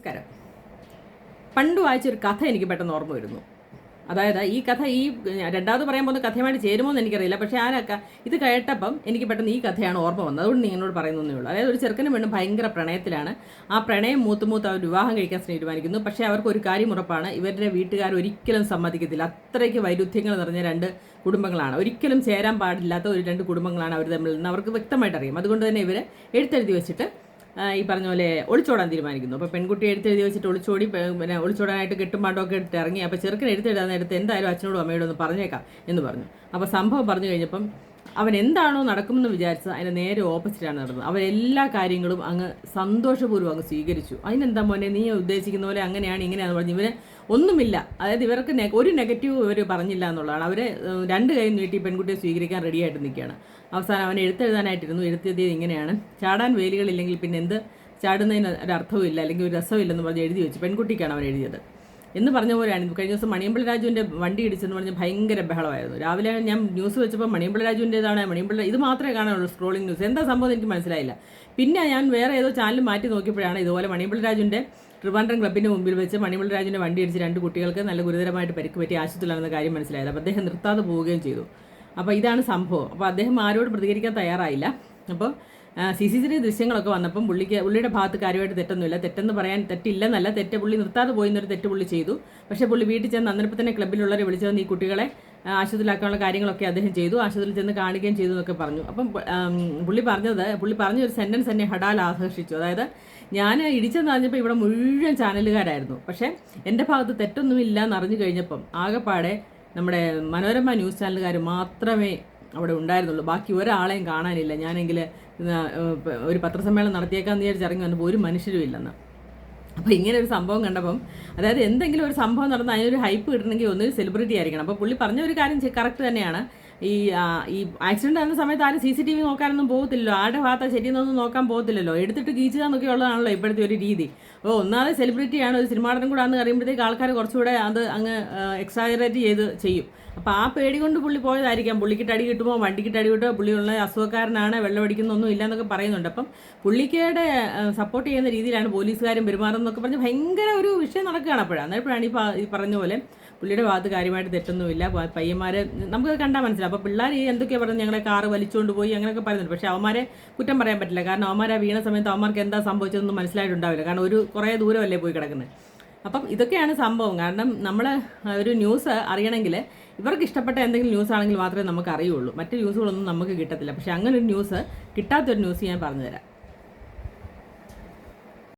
നമസ്കാരം. പണ്ട് വായിച്ചൊരു കഥ എനിക്ക് പെട്ടെന്ന് ഓർമ്മ വരുന്നു. അതായത് ഈ കഥ രണ്ടാമത് പറയാൻ പോകുന്ന കഥയുമായിട്ട് ചേരുമോ എന്ന് എനിക്കറിയില്ല. പക്ഷേ ഇത് കേട്ടപ്പം എനിക്ക് പെട്ടെന്ന് ഈ കഥയാണ് ഓർമ്മ വന്നത്. അതുകൊണ്ട് നിങ്ങളോട് പറയുന്നതേ ഉള്ളൂ. അതായത് ഒരു ചെറുക്കനും പെണ്ണും ഭയങ്കര പ്രണയത്തിലാണ്. ആ പ്രണയം മൂത്ത് അവർ വിവാഹം കഴിക്കാൻ തീരുമാനിക്കുന്നു. പക്ഷേ അവർക്ക് ഒരു കാര്യം ഉറപ്പാണ്, ഇവരുടെ വീട്ടുകാർ ഒരിക്കലും സമ്മതിക്കത്തില്ല. അത്രയ്ക്ക് വൈരുദ്ധ്യങ്ങൾ നിറഞ്ഞ രണ്ട് കുടുംബങ്ങളാണ്. ഒരിക്കലും ചേരാൻ പാടില്ലാത്ത രണ്ട് കുടുംബങ്ങളാണ് അവർ തമ്മിൽ നിന്ന് അവർക്ക് വ്യക്തമായിട്ട് അറിയാം. അതുകൊണ്ട് തന്നെ ഇവർ എഴുത്തെഴുതി വെച്ചിട്ട് ഈ പറഞ്ഞ പോലെ ഒളിച്ചോടാൻ തീരുമാനിക്കുന്നു. അപ്പോൾ പെൺകുട്ടി എഴുത്തെഴുതി വെച്ചിട്ട് പിന്നെ ഒളിച്ചോടാനായിട്ട് കെട്ടും പാണ്ടൊക്കെ എടുത്ത് ഇറങ്ങി. അപ്പോൾ ചെറുക്കൻ എഴുത്തെഴുതാൻ നേരത്ത് എന്തായാലും അച്ഛനോടും അമ്മയോടും ഒന്ന് പറഞ്ഞേക്കാം എന്ന് പറഞ്ഞു. അപ്പോൾ സംഭവം പറഞ്ഞു കഴിഞ്ഞപ്പം അവൻ എന്താണോ നടക്കുമെന്ന് വിചാരിച്ചത് അതിന് നേരെ ഓപ്പോസിറ്റാണ് നടന്നത്. അവരെല്ലാ കാര്യങ്ങളും അങ്ങ് സന്തോഷപൂർവ്വം അങ്ങ് സ്വീകരിച്ചു. അതിനെന്താ മോനെ നീ ഉദ്ദേശിക്കുന്ന പോലെ അങ്ങനെയാണ് ഇങ്ങനെയാണെന്ന് പറഞ്ഞു. ഇവരെ ഒന്നുമില്ല, അതായത് ഇവർക്ക് ഒരു നെഗറ്റീവ് ഇവർ പറഞ്ഞില്ല എന്നുള്ളതാണ്. അവരെ രണ്ട് കൈ നീട്ടി പെൺകുട്ടിയെ സ്വീകരിക്കാൻ റെഡിയായിട്ട് നിൽക്കുകയാണ്. അവസാനം അവൻ എഴുത്തെഴുതാനായിട്ടിരുന്നു. എഴുത്തിയത് ഇങ്ങനെയാണ്: ചാടാൻ വേലികളില്ലെങ്കിൽ പിന്നെ എന്ത് ചാടുന്നതിന് ഒരർത്ഥവും ഇല്ല, അല്ലെങ്കിൽ ഒരു രസമില്ലെന്ന് പറഞ്ഞ് എഴുതി വെച്ചു. പെൺകുട്ടിക്കാണ് അവൻ എഴുതിയത് എന്ന് പറഞ്ഞ പോലെയാണ്. കഴിഞ്ഞ ദിവസം മണിയമ്പിള്ള രാജുവിൻ്റെ വണ്ടി ഇടിച്ചെന്ന് പറഞ്ഞ് ഭയങ്കര ബഹളമായിരുന്നു. രാവിലെ ഞാൻ ന്യൂസ് വെച്ചപ്പോൾ മണിയമ്പിള്ള രാജുവിൻ്റെതാണ്. ഇത് മാത്രമേ കാണാനുള്ളൂ സ്ക്രോളിംഗ് ന്യൂസ്. എന്താ സംഭവം എനിക്ക് മനസ്സിലായില്ല. പിന്നെ ഞാൻ വേറെ ഏതോ ചാനൽ മാറ്റി നോക്കിയപ്പോഴാണ് ഇതുപോലെ മണിയമ്പിള്ള രാജുവിൻ്റെ ട്രിവാൻഡ്രം ക്ലബിൻ്റെ മുമ്പിൽ വെച്ച് മണിയമ്പിള്ള രാജുവിൻ്റെ വണ്ടി ഇടിച്ച് രണ്ട് കുട്ടികൾക്ക് നല്ല ഗുരുതരമായിട്ട് പരിക്ക് പറ്റി ആശുപത്രിയിലാണെന്ന കാര്യം മനസ്സിലായത്. അപ്പോൾ അദ്ദേഹം നിർത്താതെ പോവുകയും ചെയ്തു. അപ്പോൾ ഇതാണ് സംഭവം. അപ്പോൾ അദ്ദേഹം ആരോട് പ്രതികരിക്കാൻ തയ്യാറായില്ല. അപ്പോൾ CCTV ദൃശ്യങ്ങളൊക്കെ വന്നപ്പം പുള്ളിയുടെ ഭാഗത്ത് കാര്യമായിട്ട് തെറ്റൊന്നുമില്ല. തെറ്റെന്ന് പറയാൻ തെറ്റില്ലെന്നല്ല, പുള്ളി നിർത്താതെ പോയിന്നൊരു തെറ്റ് പുള്ളി ചെയ്തു. പക്ഷേ പുള്ളി വീട്ടിൽ ചെന്ന് അന്നേരപ്പം തന്നെ ക്ലബ്ബിലുള്ളവരെ വിളിച്ചു വന്ന് ഈ കുട്ടികളെ ആശുപത്രിയിലാക്കാനുള്ള കാര്യങ്ങളൊക്കെ അദ്ദേഹം ചെയ്തു. ആശുപത്രിയിൽ ചെന്ന് കാണിക്കുകയും ചെയ്തു എന്നൊക്കെ പറഞ്ഞു. അപ്പം പുള്ളി പറഞ്ഞൊരു സെൻറ്റൻസ് എന്നെ ഹഠാൽ ആകർഷിച്ചു. അതായത് ഞാൻ ഇടിച്ചെന്ന് അറിഞ്ഞപ്പോൾ ഇവിടെ മുഴുവൻ ചാനലുകാരായിരുന്നു. പക്ഷേ എൻ്റെ ഭാഗത്ത് തെറ്റൊന്നുമില്ല എന്നറിഞ്ഞു കഴിഞ്ഞപ്പം ആകെപ്പാടെ നമ്മുടെ മനോരമ ന്യൂസ് ചാനലുകാർ മാത്രമേ അവിടെ ഉണ്ടായിരുന്നുള്ളൂ. ബാക്കി ഒരാളെയും കാണാനില്ല. ഞാനെങ്കിൽ ഒരു പത്രസമ്മേളനം നടത്തിയേക്കാന്ന് വിചാരിച്ച് ഇറങ്ങി വന്നപ്പോൾ ഒരു മനുഷ്യരും ഇല്ലെന്ന്. അപ്പോൾ ഇങ്ങനെ ഒരു സംഭവം കണ്ടപ്പം, അതായത് എന്തെങ്കിലും ഒരു സംഭവം നടന്ന് അതിനൊരു ഹൈപ്പ് കിട്ടണമെങ്കിൽ ഒന്നൊരു സെലിബ്രിറ്റി ആയിരിക്കണം. അപ്പോൾ പുള്ളി പറഞ്ഞ ഒരു കാര്യം കറക്റ്റ് തന്നെയാണ്. ഈ ആക്സിഡൻ്റ് ആകുന്ന സമയത്ത് ആരും CCTV നോക്കാനൊന്നും പോകത്തില്ലല്ലോ. ആരുടെ ഭാഗത്താണ് ശരിയെന്നൊന്നും നോക്കാൻ പോകത്തില്ലല്ലോ. എടുത്തിട്ട് കീച്ചുകാന്നൊക്കെ ഉള്ളതാണല്ലോ ഇപ്പോഴത്തെ ഒരു രീതി. അപ്പോൾ ഒന്നാമത് സെലിബ്രിറ്റിയാണ്, ഒരു സിനിമാടനം കൂടെ ആണെന്ന് അറിയുമ്പോഴത്തേക്ക് ആൾക്കാർ കുറച്ചുകൂടെ അത് അങ്ങ് എക്സാജറേറ്റ് ചെയ്ത് ചെയ്യും. അപ്പോൾ ആ പേടി കൊണ്ട് പുള്ളി പോയതായിരിക്കാം. പുള്ളിക്കിട്ട് അടി കിട്ടുമോ, വണ്ടിക്കിട്ട് അടി കിട്ടുമോ, പുള്ളിയുള്ള അസുഖക്കാരനാണ്, വെള്ളമടിക്കുന്നൊന്നും ഇല്ലയെന്നൊക്കെ പറയുന്നുണ്ട്. അപ്പം പുള്ളിക്കയുടെ സപ്പോർട്ട് ചെയ്യുന്ന രീതിയിലാണ് പോലീസുകാരും പെരുമാറുന്നതൊക്കെ പറഞ്ഞ് ഭയങ്കര ഒരു വിഷയം നടക്കുകയാണ്. അന്നേരപ്പോഴാണ് ഈ പറഞ്ഞ പോലെ പുള്ളിയുടെ ഭാഗത്ത് കാര്യമായിട്ട് തെറ്റൊന്നുമില്ല. പയ്യന്മാർ നമുക്ക് കണ്ടാൽ മനസ്സിലാവും. അപ്പോൾ പിള്ളേർ എന്തൊക്കെയാണ് പറഞ്ഞത്, ഞങ്ങളെ കാറ് വലിച്ചുകൊണ്ട് പോയി അങ്ങനെയൊക്കെ പറയുന്നുണ്ട്. പക്ഷേ അവന്മാരെ കുറ്റം പറയാൻ പറ്റില്ല. കാരണം അവന്മാരെ വീണ സമയത്ത് അവന്മാർക്ക് എന്താ സംഭവിച്ചതെന്ന് മനസ്സിലായിട്ടുണ്ടാവില്ല. കാരണം കുറേ ദൂരമല്ലേ പോയി കിടക്കുന്നത്. അപ്പം ഇതൊക്കെയാണ് സംഭവം. കാരണം നമ്മൾ ഒരു ന്യൂസ് അറിയണമെങ്കിൽ ഇവർക്ക് ഇഷ്ടപ്പെട്ട എന്തെങ്കിലും ന്യൂസ് ആണെങ്കിൽ മാത്രമേ നമുക്ക് അറിയുള്ളൂ. മറ്റ് ന്യൂസുകളൊന്നും നമുക്ക് കിട്ടത്തില്ല. പക്ഷേ അങ്ങനെ ഒരു ന്യൂസ് കിട്ടാത്തൊരു ന്യൂസ് ഞാൻ പറഞ്ഞുതരാം.